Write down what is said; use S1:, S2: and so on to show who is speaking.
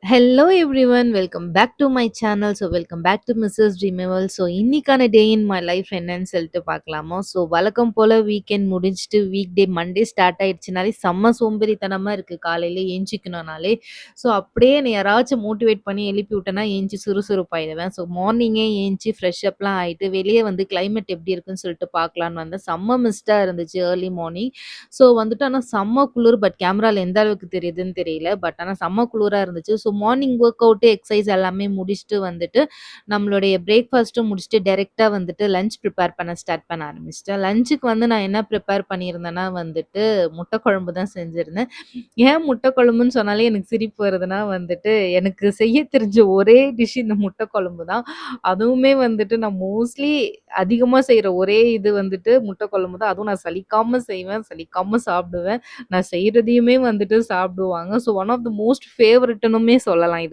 S1: Hello everyone welcome back to my channel. Welcome back to Mrs Dreamevel. இன்னைக்கான day in my life என்னன்னு சொல்லிட்டு பார்க்கலாமா? வழக்கம் போல வீக்கெண்ட் முடிஞ்சுட்டு வீக் டே மண்டே ஸ்டார்ட் ஆயிடுச்சுனாலே செம்ம சோம்பேறித்தனமா இருக்கு காலையில ஏஞ்சிக்கணும்னாலே. அப்படியே என்னை யாராச்சும் மோட்டிவேட் பண்ணி எழுப்பி விட்டேன்னா ஏஞ்சி சுறுசுறுப்பாயிடுவேன். மார்னிங்கே ஏஞ்சி ஃப்ரெஷ் அப்லாம் ஆயிட்டு வெளியே வந்து கிளைமேட் எப்படி இருக்குன்னு சொல்லிட்டு பார்க்கலான்னு வந்தேன். செம்ம மிஸ்டா இருந்துச்சு ஏர்லி மார்னிங். வந்துட்டு ஆனா செம்ம குளிர். பட் கேமரால எந்த அளவுக்கு தெரியுதுன்னு தெரியல. பட் ஆனா செம்ம குளிரா இருந்துச்சு. மார்னிங் ஒர்க் அவுட், எக்சர்சைஸ் எல்லாமே முடிச்சுட்டு வந்துட்டு, நம்மளுடைய பிரேக்ஃபாஸ்ட்டும் முடிச்சுட்டு டைரக்ட்டா வந்துட்டு லஞ்ச் ப்ரிப்பேர் பண்ண ஸ்டார்ட் பண்ண ஆரம்பிச்சுட்டேன். லஞ்சுக்கு வந்து நான் என்ன ப்ரிப்பேர் பண்ணியிருந்தேன்னா வந்துட்டு, முட்டை குழம்பு தான் செஞ்சிருந்தேன். ஏன் முட்டை குழம்புன்னு சொன்னாலே எனக்கு சிரிப்பு வருதுன்னா வந்துட்டு, எனக்கு செய்ய தெரிஞ்ச ஒரே டிஷ் இந்த முட்டை குழம்பு தான். அதுவுமே வந்துட்டு நான் மோஸ்ட்லி அதிகமா செய்ற ஒரே இது வந்துட்டு முட்டை குழம்பு தான். அதுவும் நான் சலிக்காம செய்வேன், சலிக்காம சாப்பிடுவேன். நான் செய்றதையுமே வந்துட்டு சாப்பிடுவாங்க. ஒன் ஆஃப் த மோஸ்ட் ஃபேவரைட்னுமே சொல்லலாம் இது.